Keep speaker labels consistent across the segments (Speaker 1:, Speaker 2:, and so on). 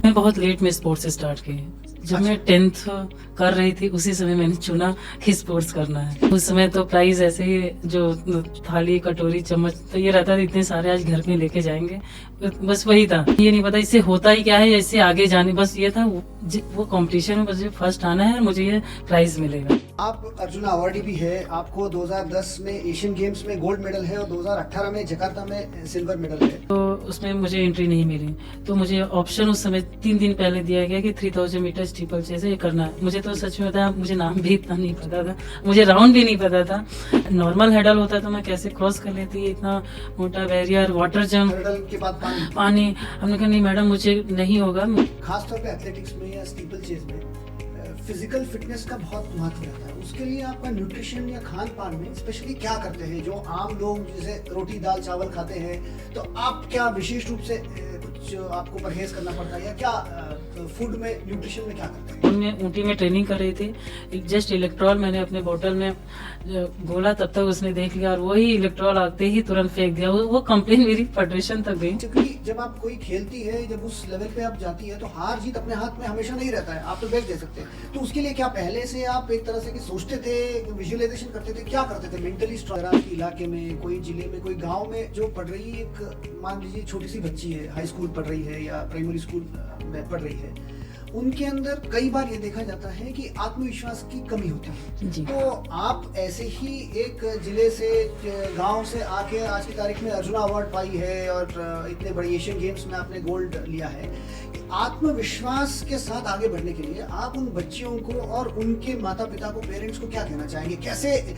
Speaker 1: मैं बहुत लेट में स्पोर्ट्स स्टार्ट की। जब मैं 10th कर रही थी उसी समय मैंने चुना कि स्पोर्ट्स करना है। उस समय तो प्राइज ऐसे ही जो थाली कटोरी चम्मच तो ये रहता था, इतने सारे आज घर में लेके जाएंगे, बस वही था। ये नहीं पता इससे होता ही क्या है या इससे आगे जाने, बस ये था वो कंपटीशन में मुझे फर्स्ट आना है और मुझे ये प्राइज मिलेगा।
Speaker 2: आप अर्जुन अवार्डी भी है, आपको 2010 में एशियन गेम्स में गोल्ड मेडल है और 2018 में जकार्ता में सिल्वर मेडल है।
Speaker 1: तो उसमें मुझे एंट्री नहीं मिली, तो मुझे ऑप्शन उस समय 3 दिन पहले दिया गया कि 3000 मीटर स्टीपल चेस ये करना है। मुझे तो सच में बताया, मुझे नाम भी इतना नहीं पता था, मुझे राउंड भी नहीं पता था। नॉर्मल हेडल होता तो मैं कैसे क्रॉस कर लेती, इतना मोटा बैरियर, वाटर जंप,
Speaker 2: हेडल के बाद
Speaker 1: पानी। हमने कहा नहीं मैडम मुझे नहीं होगा।
Speaker 2: खासतौर पे एथलेटिक्स में या स्टीपल चेस में फिजिकल फिटनेस का बहुत महत्व रहता है। उसके लिए आपका न्यूट्रिशन या खान पान में स्पेशली क्या करते हैं? जो आम लोग जैसे रोटी दाल चावल खाते हैं, तो आप क्या विशेष रूप से कुछ आपको परहेज करना पड़ता है या क्या फूड में न्यूट्रिशन में क्या करते हैं?
Speaker 1: मैं ऊटी में ट्रेनिंग कर रही थी, जस्ट इलेक्ट्रॉल मैंने अपने बोतल में बोला, तब तक उसने देख लिया और वही इलेक्ट्रॉल आते ही तुरंत फेंक दिया। वो कंप्लेन मेरी फेडरेशन तक गई।
Speaker 2: क्योंकि जब आप कोई खेलती है, जब उस लेवल पे आप जाती है, तो हार जीत अपने हाथ में हमेशा नहीं रहता है, आप तो बेस्ट दे सकते हैं। तो उसके लिए क्या पहले से आप एक तरह से कि सोचते थे, विजुअलाइजेशन करते थे, क्या करते थे मेंटली स्ट्रांग? आपके इलाके में कोई जिले में कोई गांव में जो पढ़ रही एक मान लीजिए छोटी सी बच्ची है, हाई स्कूल पढ़ रही है या प्राइमरी स्कूल में पढ़ रही है, उनके अंदर कई बार ये देखा जाता है कि आत्मविश्वास की कमी होती है। तो आप ऐसे ही एक जिले से, गांव से आके आज की तारीख में अर्जुन अवार्ड पाई है और इतने बड़े एशियन गेम्स में आपने गोल्ड लिया है। आत्मविश्वास के साथ आगे बढ़ने के लिए आप उन बच्चियों को और उनके माता पिता को, पेरेंट्स को क्या कहना चाहेंगे? कैसे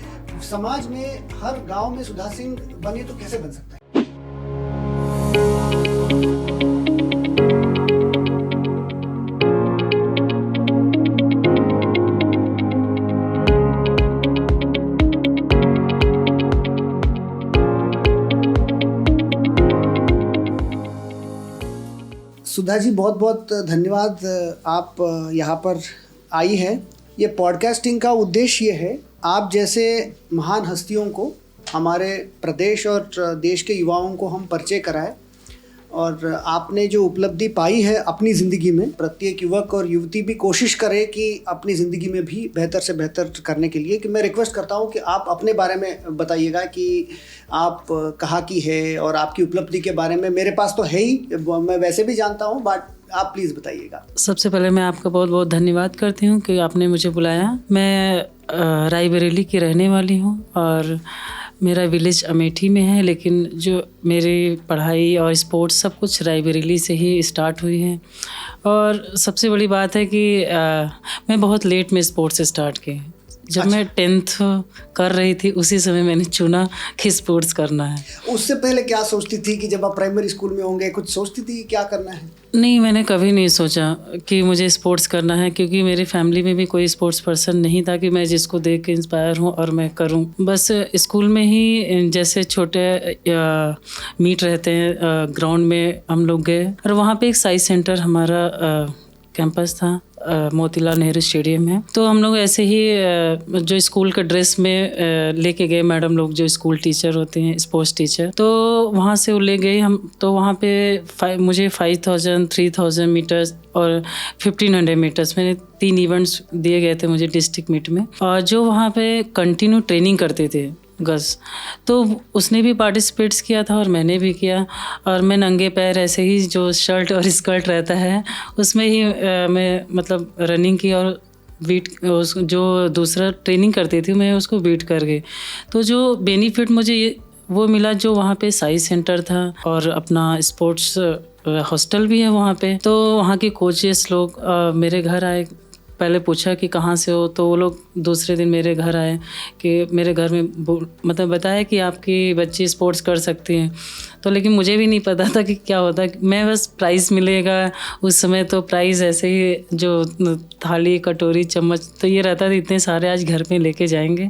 Speaker 2: समाज में हर गांव में सुधा सिंह बने तो कैसे बन सकता है? सुधा जी बहुत बहुत धन्यवाद, आप यहाँ पर आई हैं। ये पॉडकास्टिंग का उद्देश्य ये है, आप जैसे महान हस्तियों को, हमारे प्रदेश और देश के युवाओं को हम परिचय कराएं और आपने जो उपलब्धि पाई है अपनी ज़िंदगी में, प्रत्येक युवक और युवती भी कोशिश करे कि अपनी ज़िंदगी में भी बेहतर से बेहतर करने के लिए। कि मैं रिक्वेस्ट करता हूं कि आप अपने बारे में बताइएगा कि आप कहाँ की है और आपकी उपलब्धि के बारे में। मेरे पास तो है ही, मैं वैसे भी जानता हूँ, बट आप प्लीज़ बताइएगा।
Speaker 1: सबसे पहले मैं आपका बहुत बहुत धन्यवाद करती हूँ कि आपने मुझे बुलाया। मैं रायबरेली की रहने वाली हूँ और मेरा विलेज अमेठी में है, लेकिन जो मेरी पढ़ाई और स्पोर्ट्स सब कुछ रायबरेली से ही स्टार्ट हुई है। और सबसे बड़ी बात है कि मैं बहुत लेट में स्पोर्ट्स स्टार्ट की। जब मैं 10th कर रही थी उसी समय मैंने चुना कि स्पोर्ट्स करना है।
Speaker 2: उससे पहले क्या सोचती थी कि जब आप प्राइमरी स्कूल में होंगे, कुछ सोचती थी क्या करना है?
Speaker 1: नहीं, मैंने कभी नहीं सोचा कि मुझे स्पोर्ट्स करना है, क्योंकि मेरी फैमिली में भी कोई स्पोर्ट्स पर्सन नहीं था कि मैं जिसको देख के इंस्पायर हूँ और मैं करूँ। बस स्कूल में ही जैसे छोटे मीट रहते हैं, ग्राउंड में हम लोग गए और वहाँ पे एक साइंस सेंटर हमारा कैंपस था, मोतीलाल नेहरू स्टेडियम है। तो हम लोग ऐसे ही जो स्कूल के ड्रेस में लेके गए मैडम लोग, जो स्कूल टीचर होते हैं, स्पोर्ट्स टीचर, तो वहाँ से वो ले गए हम। तो वहाँ पे मुझे 5000, 3000 मीटर्स और 1500 मीटर्स, मैंने 3 इवेंट्स दिए गए थे मुझे डिस्ट्रिक्ट मीट में। और जो वहाँ पे कंटिन्यू ट्रेनिंग करते थे गस, तो उसने भी पार्टिसिपेट्स किया था और मैंने भी किया। और मैं नंगे पैर ऐसे ही, जो शर्ट और स्कर्ट रहता है उसमें ही मैं मतलब रनिंग की और बीट, जो दूसरा ट्रेनिंग करती थी मैं उसको बीट कर गई। तो जो बेनिफिट मुझे वो मिला, जो वहाँ पे साइंस सेंटर था और अपना स्पोर्ट्स हॉस्टल भी है वहाँ पे। तो वहाँ के कोचेस लोग मेरे घर आए, पहले पूछा कि कहाँ से हो, तो वो लोग दूसरे दिन मेरे घर आए कि मेरे घर में मतलब बताया कि आपकी बच्ची स्पोर्ट्स कर सकती हैं। तो लेकिन मुझे भी नहीं पता था कि क्या होता है। मैं बस प्राइज़ मिलेगा, उस समय तो प्राइज़ ऐसे ही जो थाली कटोरी चम्मच तो ये रहता था, इतने सारे आज घर में लेके जाएंगे,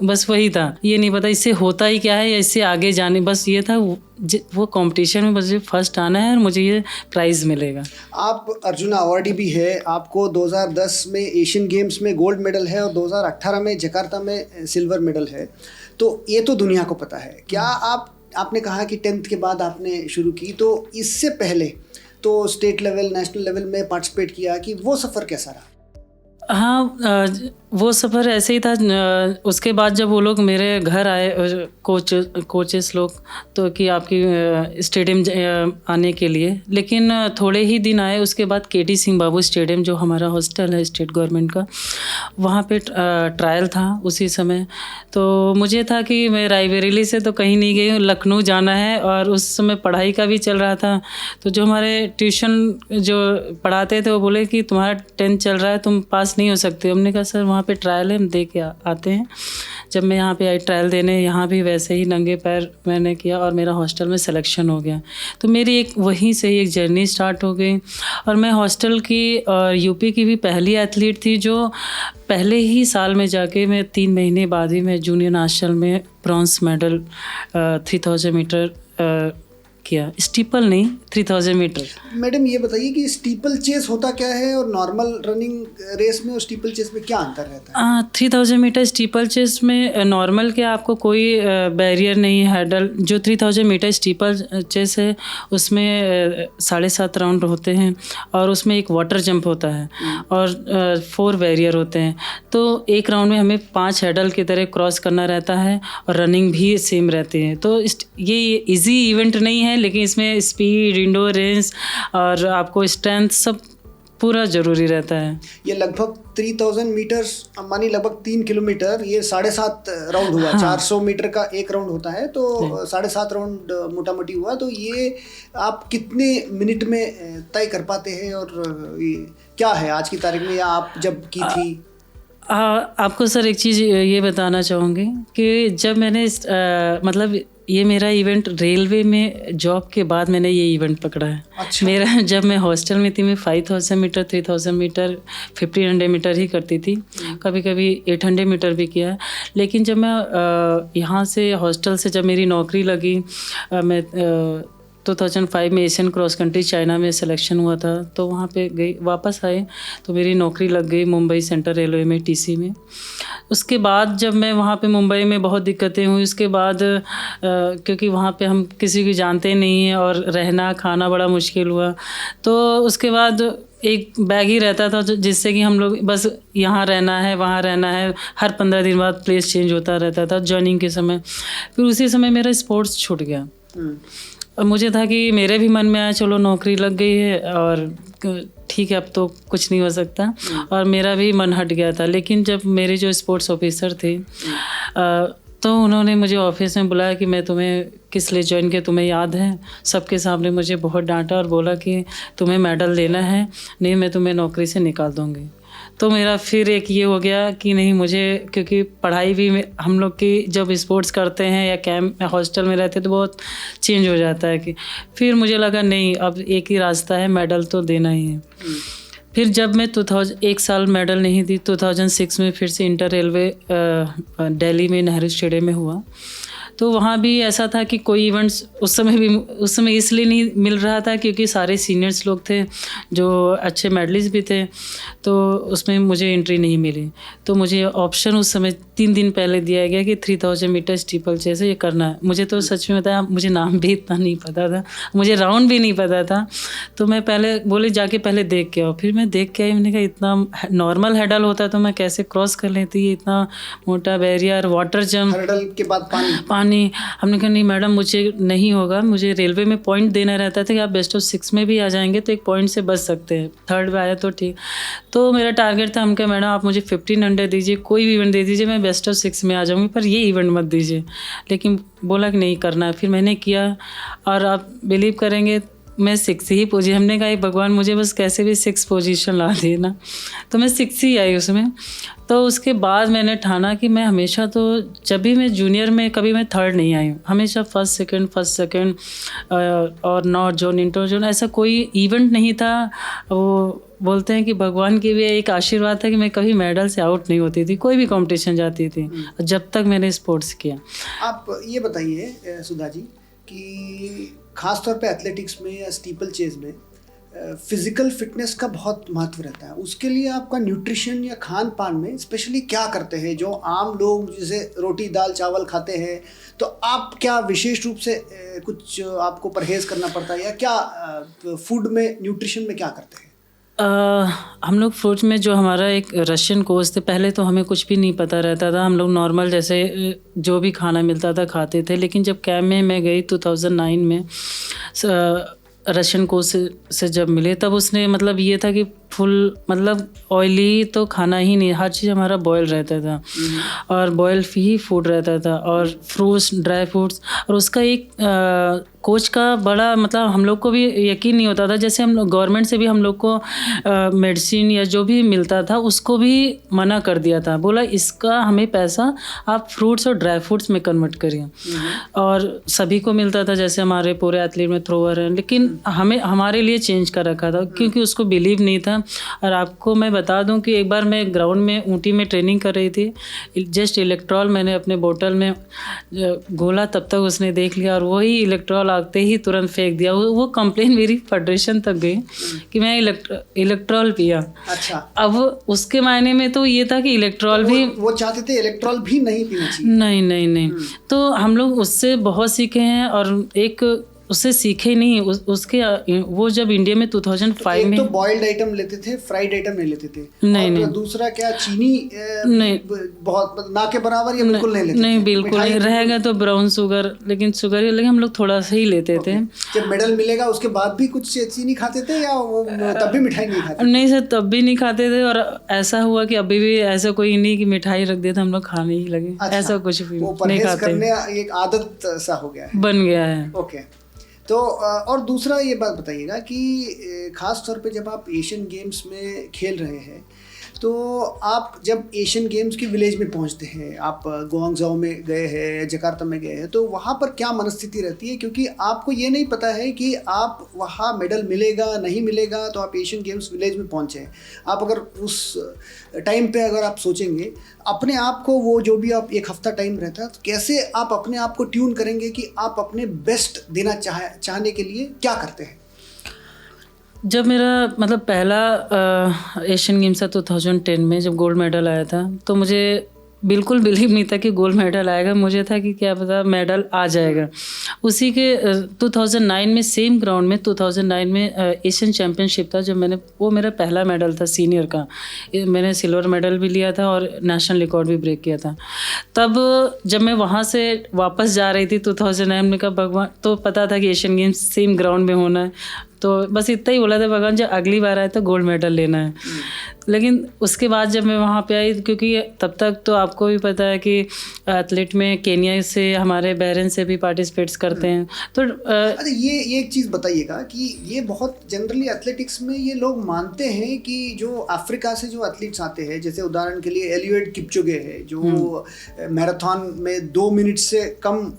Speaker 1: बस वही था। ये नहीं पता इससे होता ही क्या है या इससे आगे जाने, बस ये था वो कंपटीशन में मुझे फर्स्ट आना है और मुझे ये प्राइज़ मिलेगा।
Speaker 2: आप अर्जुन अवार्डी भी है, आपको 2010 में एशियन गेम्स में गोल्ड मेडल है और 2018 में जकार्ता में सिल्वर मेडल है। तो ये तो दुनिया को पता है। क्या आपने कहा कि 10th के बाद आपने शुरू की, तो इससे पहले तो स्टेट लेवल नेशनल लेवल में पार्टिसिपेट किया, कि वो सफ़र कैसा रहा?
Speaker 1: हाँ, वो सफ़र ऐसे ही था। उसके बाद जब वो लोग मेरे घर आए कोचेस लोग, तो कि आपकी स्टेडियम आने के लिए, लेकिन थोड़े ही दिन आए। उसके बाद केटी सिंह बाबू स्टेडियम, जो हमारा हॉस्टल है स्टेट गवर्नमेंट का, वहाँ पे ट्रायल था उसी समय। तो मुझे था कि मैं रायबरेली से तो कहीं नहीं गई हूँ, लखनऊ जाना है, और उस समय पढ़ाई का भी चल रहा था। तो जो हमारे ट्यूशन जो पढ़ाते थे वो बोले कि तुम्हारा 10th चल रहा है, तुम पास नहीं हो सकते। हमने कहा सर वहाँ पे ट्रायल है, हम दे के आते हैं। जब मैं यहाँ पे आई ट्रायल देने, यहाँ भी वैसे ही नंगे पैर मैंने किया और मेरा हॉस्टल में सिलेक्शन हो गया। तो मेरी एक वहीं से ही एक जर्नी स्टार्ट हो गई। और मैं हॉस्टल की और यूपी की भी पहली एथलीट थी जो पहले ही साल में जाके, मैं 3 महीने बाद ही मैं जूनियर नेशनल में ब्रॉन्ज मेडल 3000 मीटर किया। स्टीपल नहीं, 3000 मीटर।
Speaker 2: मैडम ये बताइए कि स्टीपल चेस होता क्या है, और नॉर्मल रनिंग रेस में और स्टीपल चेस में क्या अंतर रहता है?
Speaker 1: 3000 मीटर स्टीपल चेस में नॉर्मल के आपको कोई बैरियर नहीं है, हैडल। जो 3000 मीटर स्टीपल चेस है उसमें 7.5 राउंड होते हैं, और उसमें एक वाटर जंप होता है और 4 बैरियर होते हैं। तो एक राउंड में हमें 5 हैडल की तरह क्रॉस करना रहता है, और रनिंग भी सेम रहती है। तो ये इजी इवेंट नहीं है, लेकिन इसमें स्पीड, इंडोरेंस और आपको स्ट्रेंथ सब पूरा ज़रूरी रहता है।
Speaker 2: ये लगभग 3000 मीटर्स, मानी लगभग 3 किलोमीटर, ये 7.5 राउंड हुआ। हाँ। 400 मीटर का एक राउंड होता है, तो 7.5 राउंड मोटा मोटी हुआ। तो ये आप कितने मिनट में तय कर पाते हैं, और ये क्या है आज की तारीख में, या आप जब की थी?
Speaker 1: आपको सर एक चीज़ ये बताना चाहूँगी कि जब मैंने मतलब ये मेरा इवेंट रेलवे में जॉब के बाद मैंने ये इवेंट पकड़ा है। अच्छा। मेरा जब मैं हॉस्टल में थी, मैं 5000 मीटर, 3000 मीटर, 1500 मीटर ही करती थी। कभी कभी 800 मीटर भी किया। लेकिन जब मैं यहाँ से हॉस्टल से जब मेरी नौकरी लगी, मैं 2005 में एशियन क्रॉस कंट्री चाइना में सिलेक्शन हुआ था, तो वहाँ पे गई, वापस आए तो मेरी नौकरी लग गई मुंबई सेंट्रल रेलवे में, टीसी में। उसके बाद जब मैं वहाँ पे मुंबई में बहुत दिक्कतें हुई। उसके बाद क्योंकि वहाँ पे हम किसी को जानते नहीं हैं और रहना खाना बड़ा मुश्किल हुआ। तो उसके बाद एक बैग ही रहता था जिससे कि हम लोग बस यहाँ रहना है, वहाँ रहना है, हर 15 दिन बाद प्लेस चेंज होता रहता था जॉइनिंग के समय। फिर उसी समय मेरा स्पोर्ट्स छूट गया। और मुझे था कि मेरे भी मन में आया चलो नौकरी लग गई है और ठीक है अब तो कुछ नहीं हो सकता, और मेरा भी मन हट गया था। लेकिन जब मेरे जो स्पोर्ट्स ऑफिसर थे तो उन्होंने मुझे ऑफिस में बुलाया कि मैं तुम्हें किस लिए ज्वाइन किया, तुम्हें याद है? सबके सामने मुझे बहुत डांटा और बोला कि तुम्हें मेडल लेना है, नहीं मैं तुम्हें नौकरी से निकाल दूँगी। तो मेरा फिर एक ये हो गया कि नहीं, मुझे क्योंकि पढ़ाई भी हम लोग की जब स्पोर्ट्स करते हैं या कैंप हॉस्टल में रहते तो बहुत चेंज हो जाता है कि फिर मुझे लगा नहीं, अब एक ही रास्ता है, मेडल तो देना ही है। फिर जब मैं 1 साल मेडल नहीं दी, 2006 में फिर से इंटर रेलवे दिल्ली में नेहरू स्टेडियम में हुआ। तो वहाँ भी ऐसा था कि कोई इवेंट्स उस समय इसलिए नहीं मिल रहा था क्योंकि सारे सीनियर्स लोग थे जो अच्छे मेडलिस्ट भी थे, तो उसमें मुझे एंट्री नहीं मिली। तो मुझे ऑप्शन उस समय 3 दिन पहले दिया गया कि 3000 मीटर स्टीपल चेस ये करना है। मुझे तो सच में बताया, मुझे नाम भी इतना नहीं पता था, मुझे राउंड भी नहीं पता था। तो मैं पहले बोले जाके पहले देख के आओ। फिर मैं देख के आई, मैंने कहा इतना नॉर्मल हैडल होता तो मैं कैसे क्रॉस कर लेती, ये इतना मोटा बैरियर, वाटर जंप,
Speaker 2: हैडल के बाद पानी।
Speaker 1: हमने कहा नहीं मैडम मुझे नहीं होगा। मुझे रेलवे में पॉइंट देना रहता था कि आप बेस्ट ऑफ 6 में भी आ जाएंगे तो एक पॉइंट से बच सकते हैं, 3rd में आया तो ठीक। तो मेरा टारगेट था, हम कहा मैडम आप मुझे 1500 दीजिए, कोई भी इवेंट दे दीजिए, मैं बेस्ट ऑफ 6 में आ जाऊँगी, पर ये इवेंट मत दीजिए। लेकिन बोला कि नहीं करना है। फिर मैंने किया और आप बिलीव करेंगे मैं 6 ही पोजीशन, हमने कहा भगवान मुझे बस कैसे भी 6 पोजीशन ला देना, तो मैं 6 ही आई उसमें। तो उसके बाद मैंने ठाना कि मैं हमेशा, तो जब भी मैं जूनियर में कभी मैं 3rd नहीं आई हूँ, हमेशा फर्स्ट सेकंड और नॉर्थ जोन, इंटर जोन, ऐसा कोई इवेंट नहीं था। वो बोलते हैं कि भगवान की भी एक आशीर्वाद था कि मैं कभी मेडल से आउट नहीं होती थी, कोई भी कंपटीशन जाती थी जब तक मैंने स्पोर्ट्स किया।
Speaker 2: आप ये बताइए सुधा जी कि ख़ास तौर पे एथलेटिक्स में या स्टीपल चेज में फिजिकल फिटनेस का बहुत महत्व रहता है, उसके लिए आपका न्यूट्रिशन या खान पान में स्पेशली क्या करते हैं? जो आम लोग जैसे रोटी दाल चावल खाते हैं, तो आप क्या विशेष रूप से कुछ आपको परहेज करना पड़ता है, या क्या फूड में न्यूट्रिशन में क्या करते हैं?
Speaker 1: हम लोग फ्रूट्स में जो हमारा एक रशियन कोर्स थे, पहले तो हमें कुछ भी नहीं पता रहता था, हम लोग नॉर्मल जैसे जो भी खाना मिलता था खाते थे। लेकिन जब कैम्प में मैं गई 2009 में रशियन कोर्स से जब मिले, तब उसने मतलब ये था कि फुल मतलब ऑयली तो खाना ही नहीं, हर चीज़ हमारा बॉयल रहता था और बॉयल ही फूड रहता था और फ्रूट्स ड्राई फ्रूट्स। और उसका एक कोच का बड़ा मतलब हम लोग को भी यकीन नहीं होता था, जैसे हम लोग गवर्नमेंट से भी हम लोग को मेडिसिन या जो भी मिलता था उसको भी मना कर दिया था, बोला इसका हमें पैसा आप फ्रूट्स और ड्राई फ्रूट्स में कन्वर्ट करिए। और सभी को मिलता था, जैसे हमारे पूरे एथलीट में थ्रोअर हैं, लेकिन हमें हमारे लिए चेंज कर रखा था क्योंकि उसको बिलीव नहीं था। और आपको मैं बता दूं कि एक बार मैं ग्राउंड में ऊटी में ट्रेनिंग कर रही थी, जस्ट इलेक्ट्रॉल मैंने अपने बोतल में घोला, तब तक उसने देख लिया और वही इलेक्ट्रॉल आते ही तुरंत फेंक दिया। वो कंप्लेन मेरी फेडरेशन तक गई कि मैं इलेक्ट्रॉल पिया।
Speaker 2: अच्छा,
Speaker 1: अब उसके मायने में तो ये था कि इलेक्ट्रॉल भी
Speaker 2: वो चाहते थे इलेक्ट्रॉल भी नहीं पीना चाहिए।
Speaker 1: नहीं। तो हम लोग उससे बहुत सीखे हैं और एक उससे सीखे नहीं उसके वो जब इंडिया में 2005 में
Speaker 2: तो बॉइल्ड आइटम लेते थे, फ्राइड आइटम नहीं लेते थे।
Speaker 1: नहीं।
Speaker 2: दूसरा क्या चीनी
Speaker 1: नहीं
Speaker 2: बहुत ना के बराबर या बिल्कुल नहीं लेते?
Speaker 1: नहीं बिल्कुल नहीं, रहेगा तो ब्राउन शुगर, लेकिन शुगर ही लेकिन हम लोग थोड़ा सा ही लेते थे।
Speaker 2: जब मेडल मिलेगा उसके बाद भी कुछ चीनी खाते थे या तब भी मिठाई नहीं खाते?
Speaker 1: नहीं सर, तब भी नहीं खाते थे। और ऐसा हुआ कि अभी भी ऐसा कोई नहीं कि मिठाई रख देते हम लोग खाने ही लगे। ऐसा कुछ भी नहीं खाते,
Speaker 2: एक आदत सा हो गया है,
Speaker 1: बन गया है।
Speaker 2: ओके। तो और दूसरा ये बात बताइएगा कि ख़ास तौर पे जब आप एशियन गेम्स में खेल रहे हैं, तो आप जब एशियन गेम्स के विलेज में पहुंचते हैं, आप गुआंगझो में गए हैं, जकार्ता में गए हैं, तो वहाँ पर क्या मनस्थिति रहती है? क्योंकि आपको ये नहीं पता है कि आप वहाँ मेडल मिलेगा नहीं मिलेगा, तो आप एशियन गेम्स विलेज में पहुँचे हैं। आप अगर उस टाइम पे अगर आप सोचेंगे अपने आप को, वो जो भी आप एक हफ्ता टाइम रहता है, तो कैसे आप अपने आप को ट्यून करेंगे कि आप अपने बेस्ट देना चाहने के लिए क्या करते हैं?
Speaker 1: जब मेरा मतलब पहला एशियन गेम्स था 2010 में, जब गोल्ड मेडल आया था, तो मुझे बिल्कुल बिलीव नहीं था कि गोल्ड मेडल आएगा। मुझे था कि क्या पता मेडल आ जाएगा। उसी के 2009 में सेम ग्राउंड में 2009 में एशियन चैम्पियनशिप था, जो वो मेरा पहला मेडल था सीनियर का। मैंने सिल्वर मेडल भी लिया था और नेशनल रिकॉर्ड भी ब्रेक किया था। तब जब मैं वहाँ से वापस जा रही थी 2009 में, का भगवान, तो पता था कि एशियन गेम्स सेम ग्राउंड में होना है, तो बस इतना ही बोला था भगवान जब अगली बार आए तो गोल्ड मेडल लेना है। लेकिन उसके बाद जब मैं वहाँ पे आई, क्योंकि तब तक तो आपको भी पता है कि एथलीट में केनिया से, हमारे बहरीन से भी पार्टिसिपेट्स करते हैं। तो
Speaker 2: अरे ये एक चीज़ बताइएगा कि ये बहुत जनरली एथलेटिक्स में ये लोग मानते हैं कि जो अफ्रीका से जो एथलीट्स आते हैं, जैसे उदाहरण के लिए एलियड किपचोगे है, जो मैराथन में 2 मिनट से कम,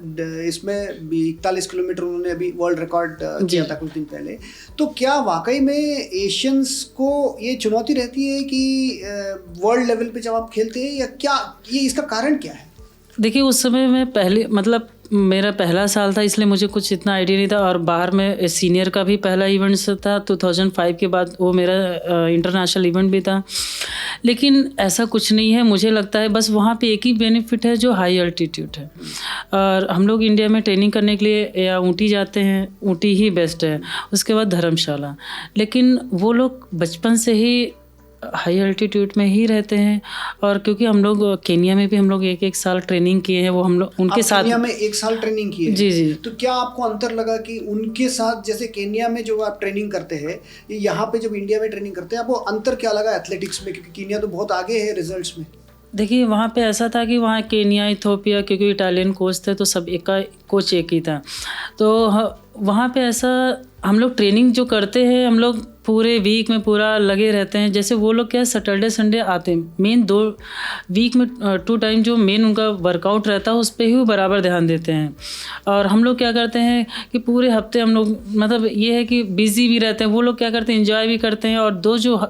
Speaker 2: इसमें 41 किलोमीटर उन्होंने अभी वर्ल्ड रिकॉर्ड किया था कुछ दिन पहले। तो क्या वाकई में एशियंस को ये चुनौती रहती है कि वर्ल्ड लेवल पे जब आप खेलते हैं, या क्या ये इसका कारण क्या है?
Speaker 1: देखिए, उस समय मैं पहले मतलब मेरा पहला साल था, इसलिए मुझे कुछ इतना आइडिया नहीं था। और बाहर में सीनियर का भी पहला इवेंट था 2005 के बाद, वो मेरा इंटरनेशनल इवेंट भी था। लेकिन ऐसा कुछ नहीं है, मुझे लगता है बस वहाँ पे एक ही बेनिफिट है जो हाई अल्टीट्यूड है। और हम लोग इंडिया में ट्रेनिंग करने के लिए या ऊटी जाते हैं, ऊटी ही बेस्ट है, उसके बाद धर्मशाला। लेकिन वो लोग बचपन से ही हाई अल्टीट्यूड में ही रहते हैं। और क्योंकि हम लोग केनिया में भी हम लोग 1 साल ट्रेनिंग किए हैं, वो हम लोग उनके साथ
Speaker 2: केनिया में 1 साल ट्रेनिंग की है?
Speaker 1: जी।
Speaker 2: तो क्या आपको अंतर लगा कि उनके साथ, जैसे केनिया में जो आप ट्रेनिंग करते हैं, यहाँ पे जब इंडिया में ट्रेनिंग करते हैं, आपको अंतर क्या लगा एथलेटिक्स में? क्योंकि केनिया तो बहुत आगे है रिजल्ट्स में।
Speaker 1: देखिए, वहाँ पे ऐसा था कि वहाँ केनिया, इथोपिया, क्योंकि इटालियन कोच थे तो सब एक का कोच एक ही था। तो वहाँ पे ऐसा हम लोग ट्रेनिंग जो करते हैं, हम लोग पूरे वीक में पूरा लगे रहते हैं। जैसे वो लोग क्या सैटरडे संडे आते हैं, मेन 2 वीक में 2 टाइम जो मेन उनका वर्कआउट रहता है उस पर ही वो बराबर ध्यान देते हैं। और हम लोग क्या करते हैं कि पूरे हफ्ते हम लोग मतलब ये है कि बिज़ी भी रहते हैं, वो लोग क्या करते हैं एंजॉय भी करते हैं। और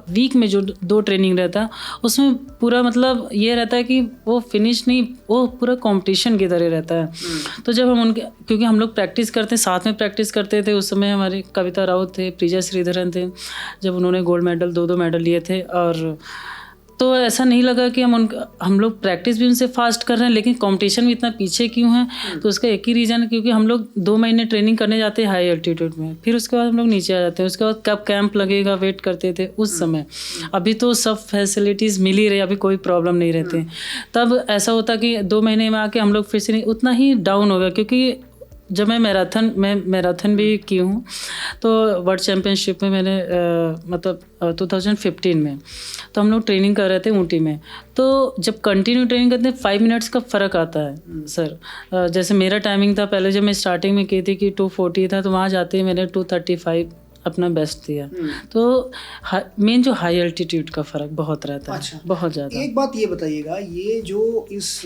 Speaker 1: वीक में जो 2 ट्रेनिंग रहता है उसमें पूरा मतलब ये रहता है कि वो फिनिश नहीं, वो पूरा कंपटीशन की तरह रहता है। तो जब हम उनके, क्योंकि हम लोग प्रैक्टिस करते हैं, साथ में प्रैक्टिस करते थे, उस समय हमारे कविता राउत थे, प्रिया श्रीधरन थे, जब उन्होंने गोल्ड मेडल 2 मेडल लिए थे। और तो ऐसा नहीं लगा कि हम लोग प्रैक्टिस भी उनसे फास्ट कर रहे हैं, लेकिन कंपटीशन भी इतना पीछे क्यों है। तो उसका एक ही रीज़न है, क्योंकि हम लोग 2 महीने ट्रेनिंग करने जाते हैं हाई एल्टीट्यूड में, फिर उसके बाद हम लोग नीचे आ जाते हैं। उसके बाद कब कैंप लगेगा वेट करते थे उस समय। अभी तो सब फैसिलिटीज़ मिल ही रही, अभी कोई प्रॉब्लम नहीं रहती। तब ऐसा होता कि 2 महीने में आके हम लोग फिर से नहीं, उतना ही डाउन हो गया। क्योंकि जब मैं मैराथन भी की हूँ, तो वर्ल्ड चैम्पियनशिप में मैंने मतलब 2015 में, तो हम लोग ट्रेनिंग कर रहे थे ऊटी में। तो जब कंटिन्यू ट्रेनिंग करते हैं 5 मिनट्स का फ़र्क आता है सर। जैसे मेरा टाइमिंग था पहले, जब मैं स्टार्टिंग में की थी कि 240 था, तो वहाँ जाते ही मैंने 235 अपना बेस्ट दिया। तो मेन जो हाई एल्टीट्यूड का फ़र्क बहुत रहता है।
Speaker 2: अच्छा,
Speaker 1: बहुत ज़्यादा।
Speaker 2: एक बात ये बताइएगा, ये जो इस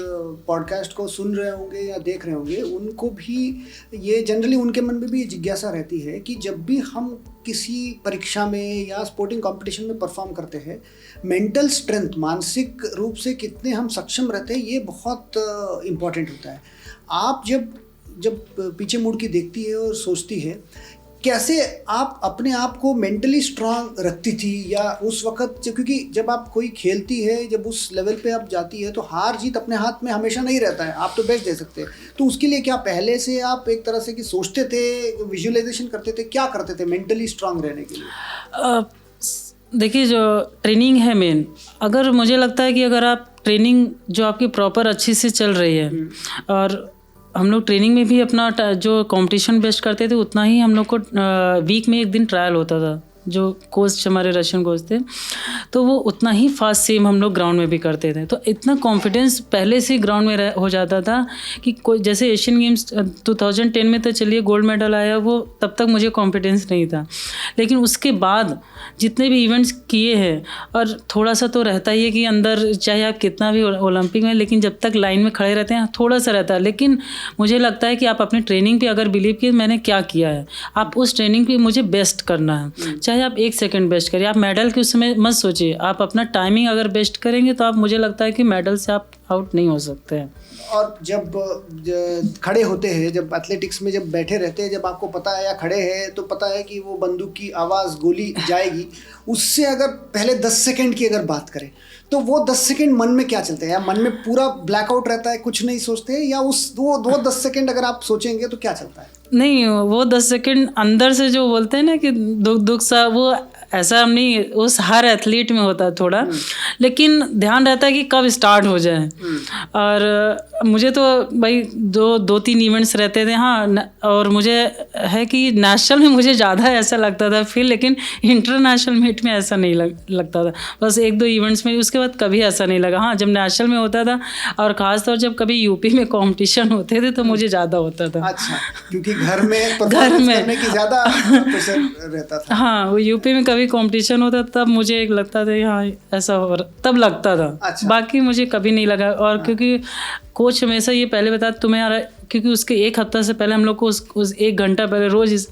Speaker 2: पॉडकास्ट को सुन रहे होंगे या देख रहे होंगे, उनको भी ये जनरली उनके मन में भी ये जिज्ञासा रहती है कि जब भी हम किसी परीक्षा में या स्पोर्टिंग कंपटीशन में परफॉर्म करते हैं, मेंटल स्ट्रेंथ, मानसिक रूप से कितने हम सक्षम रहते हैं, ये बहुत इम्पोर्टेंट होता है। आप जब पीछे मुड़ के देखती है और सोचती है, कैसे आप अपने आप को मेंटली स्ट्रांग रखती थी? या उस वक्त क्योंकि जब आप कोई खेलती है, जब उस लेवल पे आप जाती है, तो हार जीत अपने हाथ में हमेशा नहीं रहता है, आप तो बेस्ट दे सकते हैं। तो उसके लिए क्या पहले से आप एक तरह से कि सोचते थे, विजुअलाइजेशन करते थे, क्या करते थे मेंटली स्ट्रांग रहने के लिए?
Speaker 1: देखिए, जो ट्रेनिंग है मेन, अगर मुझे लगता है कि अगर आप ट्रेनिंग जो आपकी प्रॉपर अच्छी से चल रही है, और हम लोग ट्रेनिंग में भी अपना जो कंपटीशन बेस्ट करते थे, उतना ही हम लोग को वीक में 1 दिन ट्रायल होता था। जो कोच हमारे रशियन कोच थे, तो वो उतना ही फास्ट सेम हम लोग ग्राउंड में भी करते थे। तो इतना कॉन्फिडेंस पहले से ग्राउंड में हो जाता था कि कोई, जैसे एशियन गेम्स 2010 में तो चलिए गोल्ड मेडल आया, वो तब तक मुझे कॉन्फिडेंस नहीं था। लेकिन उसके बाद जितने भी इवेंट्स किए हैं, और थोड़ा सा तो रहता ही है कि अंदर चाहे आप कितना भी ओलंपिक में, लेकिन जब तक लाइन में खड़े रहते हैं थोड़ा सा रहता है। लेकिन मुझे लगता है कि आप अपनी ट्रेनिंग पे अगर बिलीव किए मैंने क्या किया है, आप उस ट्रेनिंग पे मुझे बेस्ट करना है, चाहे आप 1 सेकंड बेस्ट करिए। आप मेडल के उस समय मत सोचिए, आप अपना टाइमिंग अगर बेस्ट करेंगे तो आप, मुझे लगता है कि मेडल से आप आउट नहीं हो सकते हैं।
Speaker 2: और जब खड़े होते हैं, जब एथलेटिक्स में जब बैठे रहते हैं, जब आपको पता है या खड़े हैं तो पता है कि वो बंदूक की आवाज़, गोली जाएगी, उससे अगर पहले 10 सेकंड की अगर बात करें, तो वो 10 सेकंड मन में क्या चलते हैं? या मन में पूरा ब्लैकआउट रहता है, कुछ नहीं सोचते हैं? या वो 10 सेकंड अगर आप सोचेंगे तो क्या चलता है?
Speaker 1: नहीं, वो 10 सेकंड अंदर से जो बोलते हैं ना कि दुख सा, वो ऐसा हम नहीं, उस हर एथलीट में होता है थोड़ा, लेकिन ध्यान रहता है कि कब स्टार्ट हो जाए। और मुझे तो भाई 2-3 इवेंट्स रहते थे, हाँ। और मुझे है कि नेशनल में मुझे ज़्यादा ऐसा लगता था फिर, लेकिन इंटरनेशनल मीट में ऐसा नहीं लगता था। बस 1-2 इवेंट्स में, उसके बाद कभी ऐसा नहीं लगा। हाँ, जब नेशनल में होता था, और ख़ासतौर जब कभी यूपी में कॉम्पिटिशन होते थे, तो मुझे ज़्यादा होता था।
Speaker 2: अच्छा, क्योंकि घर में करने की ज़्यादा प्रेशर रहता था।
Speaker 1: हाँ, वो यूपी में कभी कंपटीशन होता तब मुझे एक लगता था हाँ ऐसा हो रहा, तब लगता था।
Speaker 2: अच्छा।
Speaker 1: बाकी मुझे कभी नहीं लगा। और क्योंकि कोच हमेशा ये पहले बता तुम्हें, क्योंकि उसके 1 हफ्ता से पहले हम लोग को उस 1 घंटा पहले रोज़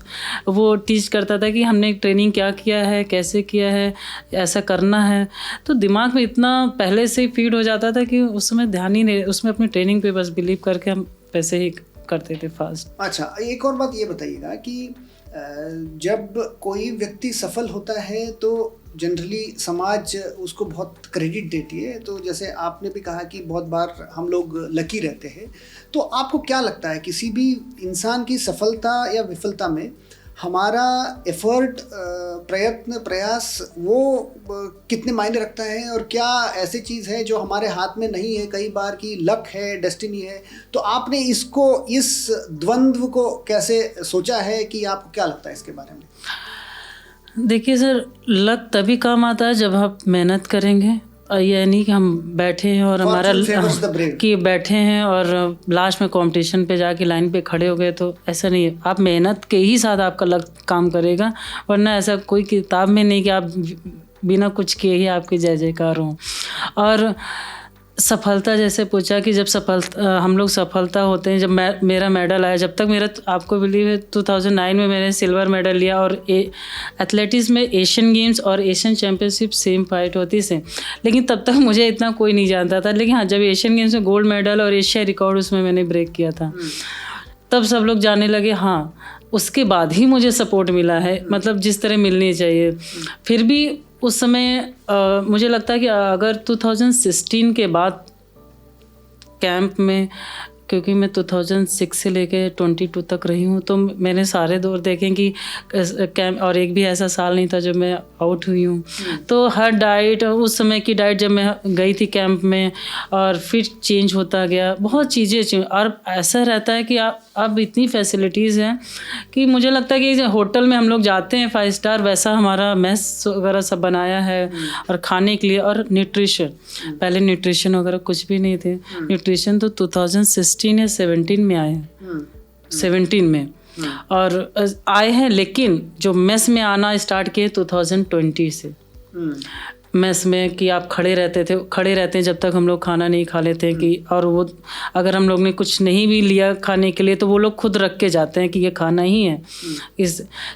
Speaker 1: वो टीच करता था कि हमने ट्रेनिंग क्या किया है, कैसे किया है, ऐसा करना है। तो दिमाग में इतना पहले से ही फीड हो जाता था कि उस समय ध्यान ही नहीं, उसमें अपनी ट्रेनिंग पे बस बिलीव करके हम वैसे ही करते थे फास्ट।
Speaker 2: अच्छा, एक और बात ये बताइएगा कि जब कोई व्यक्ति सफल होता है तो जनरली समाज उसको बहुत क्रेडिट देती है। तो जैसे आपने भी कहा कि बहुत बार हम लोग लकी रहते हैं, तो आपको क्या लगता है किसी भी इंसान की सफलता या विफलता में हमारा एफर्ट, प्रयत्न, प्रयास, वो कितने मायने रखता है? और क्या ऐसी चीज़ है जो हमारे हाथ में नहीं है, कई बार की लक है, डेस्टिनी है? तो आपने इसको, इस द्वंद्व को कैसे सोचा है कि आपको क्या लगता है इसके बारे में?
Speaker 1: देखिए सर, लक तभी काम आता है जब आप मेहनत करेंगे ये नहीं कि हम बैठे हैं और हमारा
Speaker 2: Fortune favors the brave.
Speaker 1: कि बैठे हैं और लास्ट में कंपटीशन पे जाके लाइन पे खड़े हो गए, तो ऐसा नहीं है। आप मेहनत के ही साथ आपका लग काम करेगा, वरना ऐसा कोई किताब में नहीं कि आप बिना कुछ किए ही आपकी जय जयकार हो। और सफलता जैसे पूछा कि जब हम लोग सफलता होते हैं, जब मेरा मेडल आया, जब तक मेरा, आपको बिलीव है 2009 में मैंने सिल्वर मेडल लिया, और एथलेटिक्स में एशियन गेम्स और एशियन चैम्पियनशिप सेम फाइट होती से, लेकिन तब तक मुझे इतना कोई नहीं जानता था। लेकिन हाँ, जब एशियन गेम्स में गोल्ड मेडल और एशिया रिकॉर्ड उसमें मैंने ब्रेक किया था, तब सब लोग जानने लगे। हाँ, उसके बाद ही मुझे सपोर्ट मिला है, मतलब जिस तरह मिलनी चाहिए। फिर भी उस समय मुझे लगता है कि अगर 2016 के बाद कैंप में, क्योंकि मैं 2006 से लेके 22 तक रही हूँ, तो मैंने सारे दौर देखे कि कैंप, और एक भी ऐसा साल नहीं था जब मैं आउट हुई हूँ। तो हर डाइट, उस समय की डाइट जब मैं गई थी कैंप में, और फिर चेंज होता गया, बहुत चीज़ें चेंज। और ऐसा रहता है कि अब इतनी फैसिलिटीज़ हैं कि मुझे लगता है कि होटल में हम लोग जाते हैं 5 स्टार, वैसा हमारा मेस वगैरह सब बनाया है और खाने के लिए। और न्यूट्रिशन, पहले न्यूट्रिशन वगैरह कुछ भी नहीं थे। न्यूट्रिशन तो 2016 या 17 में आए हैं, 17 में और आए हैं, लेकिन जो मेस में आना स्टार्ट किए 2020 से। मेस में कि आप खड़े रहते हैं जब तक हम लोग खाना नहीं खा लेते हैं, कि और वो अगर हम लोग ने कुछ नहीं भी लिया खाने के लिए, तो वो लोग खुद रख के जाते हैं कि ये खाना ही है।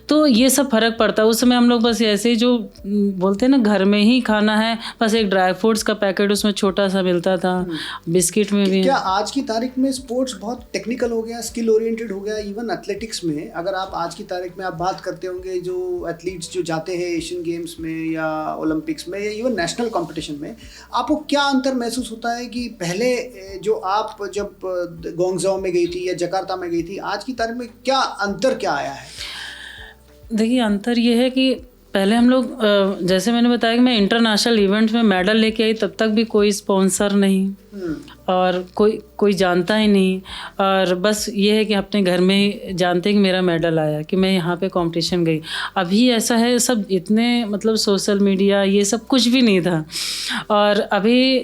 Speaker 1: तो ये सब फ़र्क पड़ता है। उस समय हम लोग बस ऐसे ही, जो बोलते हैं ना, घर में ही खाना है, बस एक ड्राई फ्रूट्स का पैकेट उसमें छोटा सा मिलता था, बिस्किट में भी।
Speaker 2: क्या आज की तारीख में स्पोर्ट्स बहुत टेक्निकल हो गया, स्किल ओरिएंटेड हो गया? इवन एथलेटिक्स में अगर आप आज की तारीख में आप बात करते होंगे, जो एथलीट्स जो जाते हैं एशियन गेम्स में या ओलंपिक्स में, इवन नेशनल कंपटीशन में, आपको क्या अंतर महसूस होता है कि पहले जो आप जब गोंगजाओ में गई थी या जकार्ता में गई थी, आज की तारीख में क्या अंतर क्या आया है?
Speaker 1: देखिए, अंतर ये है कि पहले हम लोग, जैसे मैंने बताया कि मैं इंटरनेशनल इवेंट्स में मेडल लेके आई, तब तक भी कोई स्पॉन्सर नहीं और कोई जानता ही नहीं, और बस ये है कि अपने घर में ही जानते हैं कि मेरा मेडल आया, कि मैं यहाँ पे कंपटीशन गई। अभी ऐसा है, सब इतने, मतलब सोशल मीडिया ये सब कुछ भी नहीं था। और अभी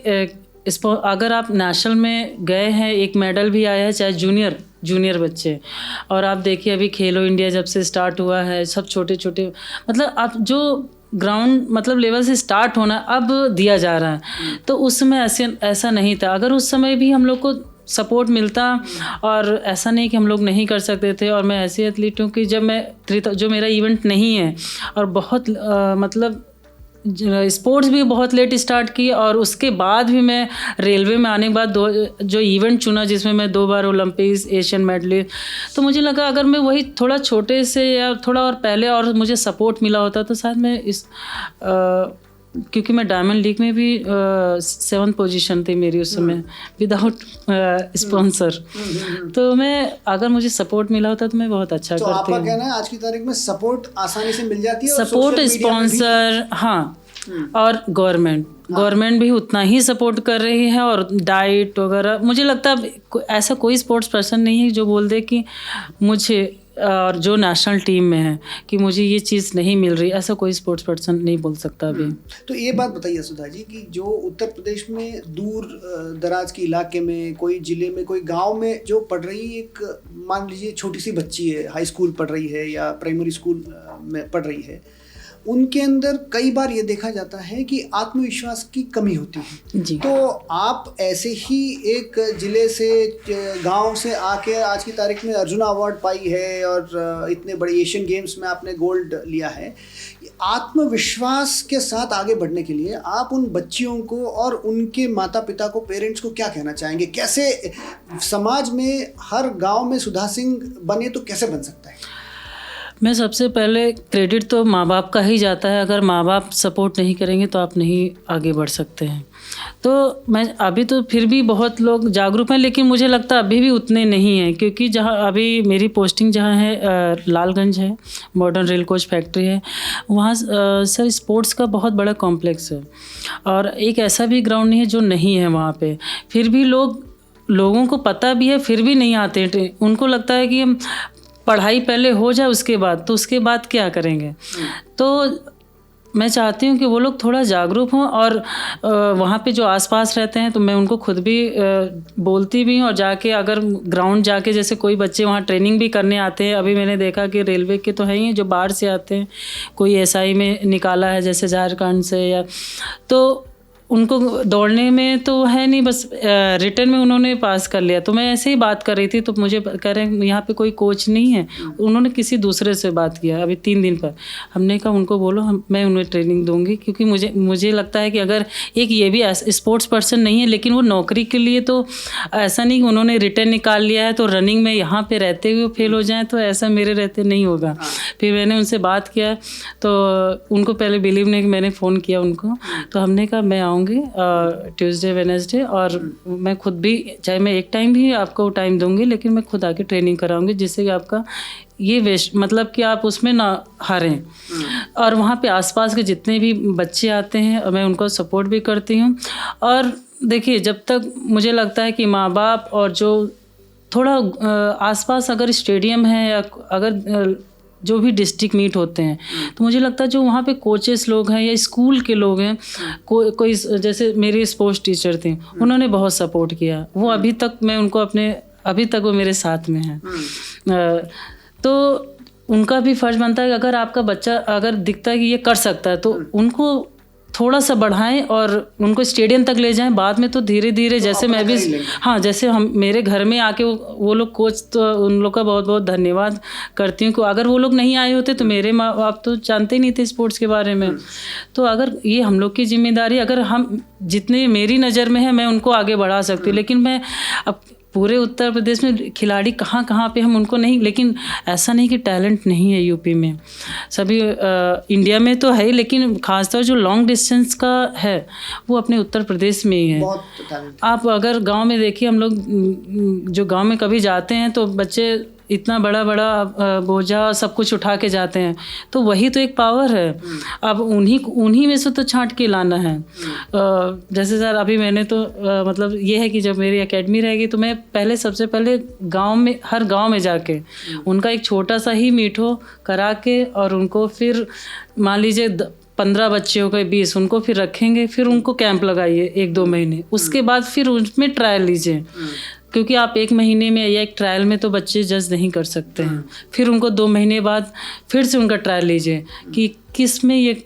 Speaker 1: अगर आप नेशनल में गए हैं, एक मेडल भी आया है, चाहे जूनियर बच्चे, और आप देखिए अभी खेलो इंडिया जब से स्टार्ट हुआ है, सब छोटे छोटे, मतलब आप जो ग्राउंड, मतलब लेवल से स्टार्ट होना अब दिया जा रहा है। तो उस समय ऐसा नहीं था। अगर उस समय भी हम लोग को सपोर्ट मिलता, और ऐसा नहीं कि हम लोग नहीं कर सकते थे। और मैं ऐसी एथलीट हूँ कि जब मैं जो मेरा इवेंट नहीं है, और बहुत मतलब स्पोर्ट्स भी बहुत लेट स्टार्ट की, और उसके बाद भी मैं रेलवे में आने के बाद जो इवेंट चुना, जिसमें मैं 2 बार ओलंपिक्स, एशियन मेडलिस्ट, तो मुझे लगा अगर मैं वही थोड़ा छोटे से या थोड़ा और पहले और मुझे सपोर्ट मिला होता, तो शायद मैं क्योंकि मैं डायमंड लीग में भी 7th पोजीशन थी मेरी उस समय, विदाउट स्पॉन्सर। तो मैं, अगर मुझे सपोर्ट मिला होता तो मैं बहुत अच्छा करती हूँ।
Speaker 2: तो आपका कहना है आज की तारीख में सपोर्ट आसानी से मिल जाती है?
Speaker 1: सपोर्ट, स्पॉन्सर, हाँ, और गवर्नमेंट भी उतना ही सपोर्ट कर रही है, और डाइट वगैरह। मुझे लगता है ऐसा कोई स्पोर्ट्स पर्सन नहीं है जो बोल दे कि मुझे, और जो नेशनल टीम में है, कि मुझे ये चीज़ नहीं मिल रही, ऐसा कोई स्पोर्ट्स पर्सन नहीं बोल सकता अभी।
Speaker 2: तो ये बात बताइए सुधा जी कि जो उत्तर प्रदेश में दूर दराज के इलाके में, कोई ज़िले में, कोई गांव में जो पढ़ रही एक, मान लीजिए छोटी सी बच्ची है, हाई स्कूल पढ़ रही है या प्राइमरी स्कूल में पढ़ रही है, उनके अंदर कई बार ये देखा जाता है कि आत्मविश्वास की कमी होती है
Speaker 1: जी।
Speaker 2: तो आप ऐसे ही एक जिले से, गांव से आके आज की तारीख में अर्जुना अवार्ड पाई है और इतने बड़े एशियन गेम्स में आपने गोल्ड लिया है। आत्मविश्वास के साथ आगे बढ़ने के लिए आप उन बच्चियों को और उनके माता पिता को, पेरेंट्स को क्या कहना चाहेंगे? कैसे समाज में हर गांव में सुधा सिंह बने तो कैसे बन सकता है?
Speaker 1: मैं सबसे पहले, क्रेडिट तो माँ बाप का ही जाता है। अगर माँ बाप सपोर्ट नहीं करेंगे तो आप नहीं आगे बढ़ सकते हैं। तो मैं, अभी तो फिर भी बहुत लोग जागरूक हैं, लेकिन मुझे लगता है अभी भी उतने नहीं हैं, क्योंकि जहाँ अभी मेरी पोस्टिंग जहाँ है, लालगंज है, मॉडर्न रेल कोच फैक्ट्री है, वहाँ सर स्पोर्ट्स का बहुत बड़ा कॉम्प्लेक्स है, और एक ऐसा भी ग्राउंड नहीं है जो नहीं है वहाँ पे। फिर भी लोगों को पता भी है, फिर भी नहीं आते। उनको लगता है कि हम पढ़ाई पहले हो जाए उसके बाद, तो उसके बाद क्या करेंगे। तो मैं चाहती हूँ कि वो लोग थोड़ा जागरूक हों और वहाँ पे जो आसपास रहते हैं तो मैं उनको खुद भी बोलती भी हूँ और जाके अगर ग्राउंड जाके जैसे कोई बच्चे वहाँ ट्रेनिंग भी करने आते हैं, अभी मैंने देखा कि रेलवे के तो हैं ही जो बाहर से आते हैं, कोई एसआई में निकाला है जैसे झारखंड से, या तो उनको दौड़ने में तो है नहीं, बस रिटर्न में उन्होंने पास कर लिया। तो मैं ऐसे ही बात कर रही थी तो मुझे कह रहे हैं यहाँ पे कोई कोच नहीं है, उन्होंने किसी दूसरे से बात किया अभी 3 दिन पर। हमने कहा उनको बोलो मैं उन्हें ट्रेनिंग दूंगी, क्योंकि मुझे लगता है कि अगर एक ये भी स्पोर्ट्स पर्सन नहीं है लेकिन वो नौकरी के लिए, तो ऐसा नहीं कि उन्होंने रिटर्न निकाल लिया है तो रनिंग में यहाँ पर रहते हुए फेल हो जाएँ, तो ऐसा मेरे रहते नहीं होगा। फिर मैंने उनसे बात किया तो उनको पहले बिलीव नहीं कि मैंने फ़ोन किया उनको, तो हमने कहा मैं आऊँगी ट्यूसडे वेडनेसडे, और मैं खुद भी चाहे मैं एक टाइम भी आपको टाइम दूंगी लेकिन मैं खुद आके ट्रेनिंग कराऊंगी, जिससे कि आपका ये वेस्ट मतलब कि आप उसमें ना हारें। और वहाँ पे आसपास के जितने भी बच्चे आते हैं मैं उनको सपोर्ट भी करती हूँ। और देखिए जब तक मुझे लगता है कि माँ बाप और जो थोड़ा आसपास अगर स्टेडियम है या अगर जो भी डिस्ट्रिक्ट मीट होते हैं, तो मुझे लगता है जो वहाँ पे कोचेस लोग हैं या स्कूल के लोग हैं, कोई जैसे मेरी स्पोर्ट्स टीचर थी, उन्होंने बहुत सपोर्ट किया। वो अभी तक वो मेरे साथ में हैं। तो उनका भी फर्ज बनता है कि अगर आपका बच्चा अगर दिखता है कि ये कर सकता है तो उनको थोड़ा सा बढ़ाएं और उनको स्टेडियम तक ले जाएं। बाद में तो धीरे धीरे जैसे मैं भी, हाँ जैसे हम मेरे घर में आके वो लोग कोच, तो उन लोग का बहुत बहुत धन्यवाद करती हूँ कि अगर वो लोग नहीं आए होते तो मेरे माँ बाप तो जानते ही नहीं थे स्पोर्ट्स के बारे में। तो अगर ये हम लोग की जिम्मेदारी, अगर हम जितने मेरी नज़र में है मैं उनको आगे बढ़ा सकती हूँ, लेकिन मैं अब पूरे उत्तर प्रदेश में खिलाड़ी कहाँ कहाँ पे हम उनको नहीं, लेकिन ऐसा नहीं कि टैलेंट नहीं है यूपी में, सभी इंडिया में तो है, लेकिन खासतौर जो लॉन्ग डिस्टेंस का है वो अपने उत्तर प्रदेश में ही है। आप अगर गांव में देखिए, हम लोग जो गांव में कभी जाते हैं तो बच्चे इतना बड़ा बड़ा बोझा सब कुछ उठा के जाते हैं, तो वही तो एक पावर है। अब उन्हीं में से तो छांट के लाना है। जैसे सर अभी मैंने तो मतलब ये है कि जब मेरी एकेडमी रहेगी तो मैं सबसे पहले गांव में, हर गांव में जाके उनका एक छोटा सा ही मीट हो करा के, और उनको फिर मान लीजिए 15 बच्चे हो गए 20, उनको फिर रखेंगे, फिर उनको कैंप लगाइए 1-2 महीने, उसके बाद फिर उसमें ट्रायल लीजिए, क्योंकि आप 1 महीने में या एक ट्रायल में तो बच्चे जज नहीं कर सकते हैं। फिर उनको 2 महीने बाद फिर से उनका ट्रायल लीजिए कि किस में ये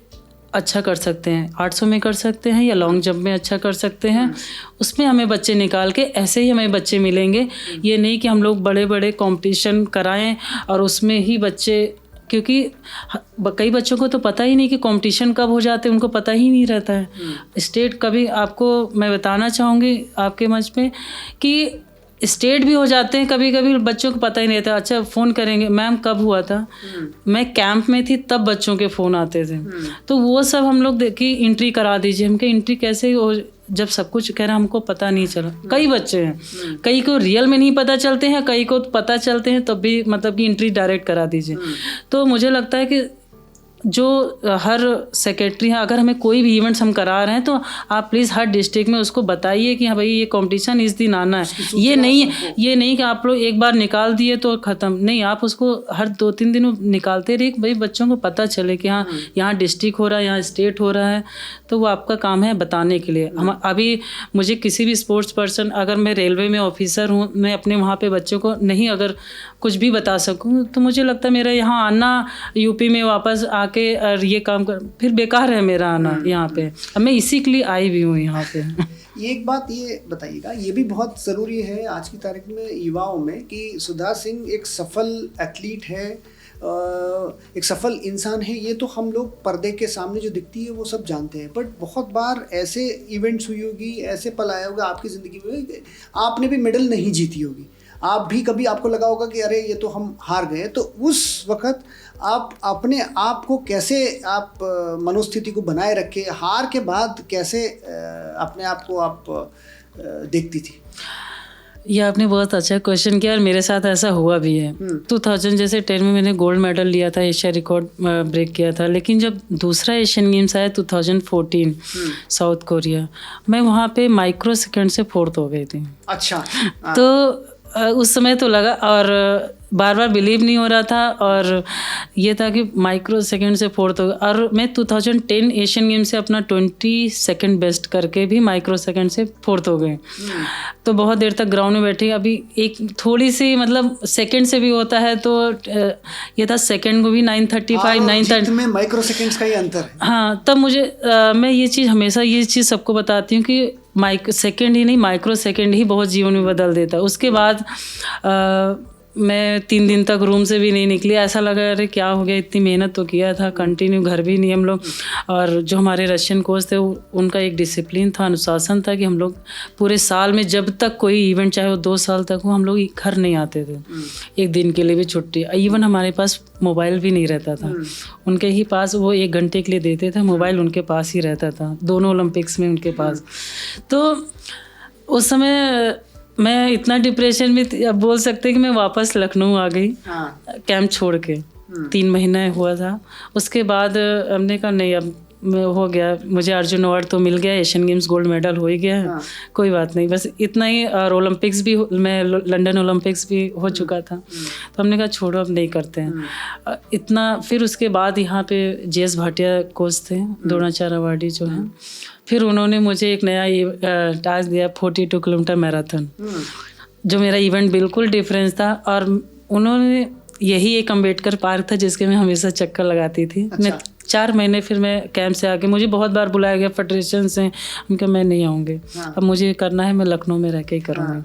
Speaker 1: अच्छा कर सकते हैं, 800 में कर सकते हैं या लॉन्ग जंप में अच्छा कर सकते हैं, उसमें हमें बच्चे निकाल के ऐसे ही हमें बच्चे मिलेंगे। ये नहीं कि हम लोग बड़े बड़े कंपटीशन कराएं और उसमें ही बच्चे, क्योंकि कई बच्चों को तो पता ही नहीं कि कंपटीशन कब हो जाते हैं, उनको पता ही नहीं रहता है। स्टेट कभी, आपको मैं बताना चाहूँगी आपके मंच पे कि स्टेट भी हो जाते हैं कभी कभी, बच्चों को पता ही नहीं रहता। अच्छा फ़ोन करेंगे, मैम कब हुआ था, मैं कैंप में थी तब बच्चों के फ़ोन आते थे। तो वो सब हम लोग देखिए एंट्री करा दीजिए। हम कहे एंट्री कैसे हो, जब सब कुछ कह रहा हमको पता नहीं चला। कई बच्चे हैं, कई को रियल में नहीं पता चलते हैं, कई को पता चलते हैं, तब भी मतलब कि एंट्री डायरेक्ट करा दीजिए। तो मुझे लगता है कि जो हर सेक्रेटरी हैं, अगर हमें कोई भी इवेंट्स हम करा रहे हैं तो आप प्लीज़ हर डिस्ट्रिक्ट में उसको बताइए कि हाँ भाई ये कंपटीशन इस दिन आना है। ये नहीं कि आप लोग एक बार निकाल दिए तो ख़त्म, नहीं, आप उसको हर 2-3 दिन निकालते रहिए, भाई बच्चों को पता चले कि हाँ यहाँ डिस्ट्रिक्ट हो रहा है, यहाँ स्टेट हो रहा है। तो वो आपका काम है बताने के लिए। हम अभी मुझे किसी भी स्पोर्ट्स पर्सन, अगर मैं रेलवे में ऑफिसर हूँ, मैं अपने वहाँ पे बच्चों को नहीं अगर कुछ भी बता सकूँ तो मुझे लगता है मेरा यहाँ आना यूपी में वापस आके और ये काम कर फिर बेकार है मेरा आना यहाँ पे। अब मैं इसी के लिए आई भी हूँ यहाँ पे।
Speaker 2: ये एक बात ये बताइएगा, ये भी बहुत ज़रूरी है आज की तारीख में युवाओं में कि सुधा सिंह एक सफल एथलीट है, एक सफल इंसान है। ये तो हम लोग पर्दे के सामने जो दिखती है वो सब जानते हैं, बट बहुत बार ऐसे इवेंट्स हुई होगी, ऐसे पल आया होगा आपकी ज़िंदगी में, आपने भी मेडल नहीं जीती होगी, आप भी कभी आपको लगा होगा कि अरे ये तो हम हार गए। तो उस वक़्त आप अपने आप को कैसे, आप मनोस्थिति को बनाए रखे, हार के बाद कैसे अपने आप को आप देखती थी?
Speaker 1: ये आपने बहुत अच्छा क्वेश्चन किया और मेरे साथ ऐसा हुआ भी है। 2010 में मैंने गोल्ड मेडल लिया था, एशिया रिकॉर्ड ब्रेक किया था, लेकिन जब दूसरा एशियन गेम्स आया 2014 साउथ कोरिया, मैं वहाँ पे माइक्रो सेकंड से 4th हो गई थी।
Speaker 2: अच्छा।
Speaker 1: तो उस समय तो लगा, और बार बार बिलीव नहीं हो रहा था, और ये था कि माइक्रो सेकंड से फोर्थ हो गया। और मैं 2010 एशियन गेम से अपना 22 बेस्ट करके भी माइक्रो सेकंड से फोर्थ हो गए। तो बहुत देर तक ग्राउंड में बैठी। अभी एक थोड़ी सी मतलब सेकंड से भी होता है, तो ये था सेकंड को भी 9:35 9:30
Speaker 2: में माइक्रो सेकंड्स का ही अंतर है।
Speaker 1: हाँ, तब मुझे मैं ये चीज़ हमेशा ये चीज़ सबको बताती हूँ कि सेकंड ही नहीं, माइक्रो सेकंड ही बहुत जीवन में बदल देता है। उसके बाद मैं 3 दिन तक रूम से भी नहीं निकली। ऐसा लगा अरे क्या हो गया, इतनी मेहनत तो किया था, कंटिन्यू घर भी नहीं हम लोग। और जो हमारे रशियन कोच थे उनका एक डिसिप्लिन था, अनुशासन था कि हम लोग पूरे साल में जब तक कोई इवेंट, चाहे वो 2 साल तक हो, हम लोग घर नहीं आते थे एक दिन के लिए भी छुट्टी। इवन हमारे पास मोबाइल भी नहीं रहता था, उनके ही पास वो 1 घंटे के लिए देते थे, मोबाइल उनके पास ही रहता था, दोनों ओलंपिक्स में उनके पास। तो उस समय मैं इतना डिप्रेशन में थी, अब बोल सकते कि मैं वापस लखनऊ आ गई। कैंप छोड़ के 3 महीना हुआ था। उसके बाद हमने कहा नहीं, अब हो गया, मुझे अर्जुन अवार्ड तो मिल गया, एशियन गेम्स गोल्ड मेडल हो ही गया है, कोई बात नहीं, बस इतना ही। और ओलंपिक्स भी, मैं लंदन ओलंपिक्स भी हो चुका था, तो हमने कहा छोड़ो अब नहीं करते हैं इतना। फिर उसके बाद यहाँ पे JS भाटिया कोच थे, द्रोणाचार्य अवार्डी जो हैं, फिर उन्होंने मुझे एक नया टास्क दिया, 42 किलोमीटर मैराथन, जो मेरा इवेंट बिल्कुल डिफरेंस था। और उन्होंने यही एक अम्बेडकर पार्क था जिसके मैं हमेशा चक्कर लगाती थी। मैं 4 महीने फिर मैं कैंप से आके, मुझे बहुत बार बुलाया गया फेडरेशन से, उनका मैं नहीं आऊँगी, अब मुझे करना है, मैं लखनऊ में रह के ही करूँगी।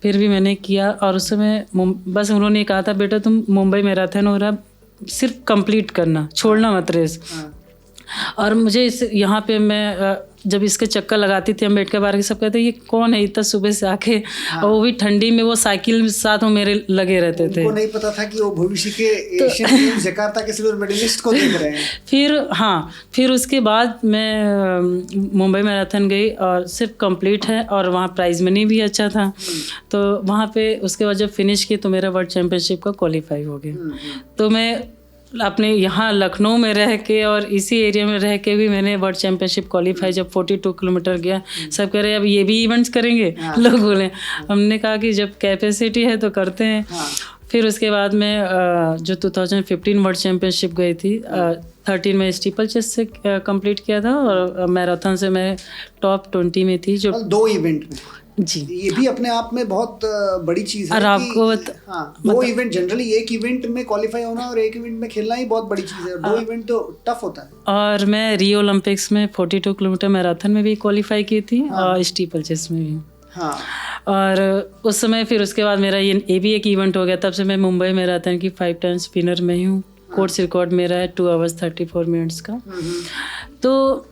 Speaker 1: फिर भी मैंने किया, और उस समय बस उन्होंने कहा था बेटा तुम मुंबई मैराथन हो रहा, सिर्फ कंप्लीट करना, छोड़ना मत रेस। और मुझे इस यहाँ पे मैं जब इसके चक्कर लगाती थी अम्बेडकर पार्क, सब कहते ये कौन है इतना सुबह से आके, और वो भी ठंडी में, वो साइकिल साथ वो मेरे लगे रहते थे।
Speaker 2: उनको नहीं पता था कि वो भविष्य के एशियन गेम्स जकार्ता के सिल्वर मेडलिस्ट को देख रहे हैं।
Speaker 1: फिर उसके बाद मैं मुंबई मैराथन गई, और सिर्फ कंप्लीट है, और वहाँ प्राइज मनी भी अच्छा था। तो वहाँ पे उसके बाद जब फिनिश की तो मेरा वर्ल्ड चैम्पियनशिप का क्वालिफाई हो गया। तो मैं अपने यहाँ लखनऊ में रह के और इसी एरिया में रह के भी मैंने वर्ल्ड चैम्पियनशिप क्वालिफाई, जब 42 किलोमीटर गया, सब कह रहे अब ये भी इवेंट्स करेंगे, लोग बोले। हमने कहा कि जब कैपेसिटी है तो करते हैं। फिर उसके बाद में जो 2015 वर्ल्ड चैम्पियनशिप गई थी, 13 में स्टीपल चेस से कंप्लीट किया था, और मैराथन से मैं टॉप 20 में थी। जो
Speaker 2: 2 इवेंट में
Speaker 1: जी,
Speaker 2: ये भी अपने आप में बहुत बड़ी चीज़ है।
Speaker 1: और आपको
Speaker 2: 2 इवेंट, जनरली एक इवेंट में क्वालिफाई होना और एक इवेंट में खेलना ही बहुत बड़ी चीज़ है। 2 इवेंट तो टफ होता है। और
Speaker 1: मैं रियो ओलंपिक्स में 42 किलोमीटर मैराथन में भी क्वालिफाई की थी, और स्टीपल चेस में भी। और उस समय फिर उसके बाद मेरा ये भी एक इवेंट हो गया। तब से मैं मुंबई मैराथन की 5 टाइम्स विनर में ही हूँ। कोर्स रिकॉर्ड मेरा है 2 hours 34 minutes का। तो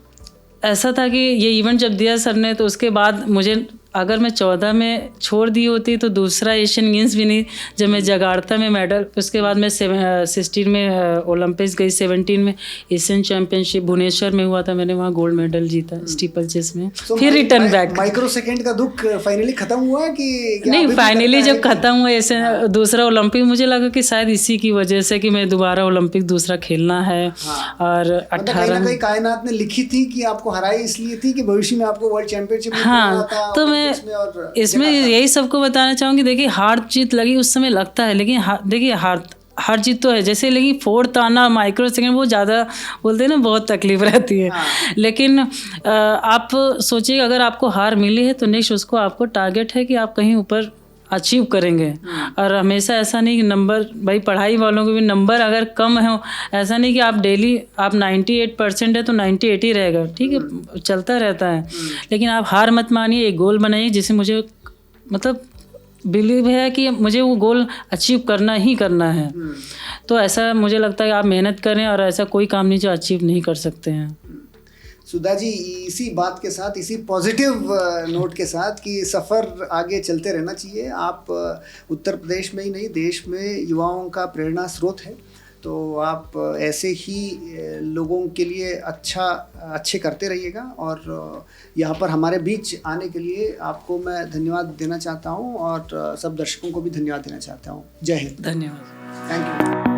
Speaker 1: ऐसा था कि ये इवेंट जब दिया सर ने, तो उसके बाद मुझे, अगर मैं 14 में छोड़ दी होती तो दूसरा एशियन गेम्स भी नहीं। जब मैं जगार्ता में मेडल, उसके बाद मैं 16 में ओलंपिक्स गई, 17 में एशियन चैम्पियनशिप भुवनेश्वर में हुआ था, मैंने वहाँ गोल्ड मेडल जीता स्टीपल चेस में। फिर रिटर्न बैक।
Speaker 2: माइक्रो सेकंड का दुख फाइनली खत्म हुआ कि
Speaker 1: नहीं? फाइनली जब खत्म हुआ ऐसे दूसरा ओलंपिक, मुझे लगा कि शायद इसी की वजह से कि मैं दोबारा ओलंपिक दूसरा खेलना है। और 18
Speaker 2: कहीं कायनात ने लिखी थी कि आपको हराई इसलिए थी कि भविष्य में आपको वर्ल्ड चैंपियनशिप में।
Speaker 1: हाँ, तो मैं इसमें यही सबको बताना चाहूँगी। देखिए हार जीत लगी उस समय लगता है, लेकिन देखिए हार जीत तो है, जैसे लेकिन 4th आना माइक्रो सेकंड वो ज़्यादा बोलते हैं ना, बहुत तकलीफ रहती है। लेकिन आप सोचिए अगर आपको हार मिली है तो नेक्स्ट उसको आपको टारगेट है कि आप कहीं ऊपर अचीव करेंगे। और हमेशा ऐसा नहीं कि नंबर, भाई पढ़ाई वालों के भी नंबर अगर कम है, ऐसा नहीं कि आप डेली आप 98% है तो 98 ही रहेगा, ठीक है, चलता रहता है। लेकिन आप हार मत मानिए, एक गोल बनाइए जिसे मुझे मतलब बिलीव है कि मुझे वो गोल अचीव करना ही करना है। तो ऐसा मुझे लगता है कि आप मेहनत करें, और ऐसा कोई काम नहीं जो अचीव नहीं कर सकते हैं।
Speaker 2: सुधा जी, इसी बात के साथ, इसी पॉजिटिव नोट के साथ कि सफ़र आगे चलते रहना चाहिए। आप उत्तर प्रदेश में ही नहीं, देश में युवाओं का प्रेरणा स्रोत है। तो आप ऐसे ही लोगों के लिए अच्छे करते रहिएगा। और यहाँ पर हमारे बीच आने के लिए आपको मैं धन्यवाद देना चाहता हूँ, और सब दर्शकों को भी धन्यवाद देना चाहता हूँ। जय हिंद।
Speaker 1: धन्यवाद।
Speaker 2: Thank you.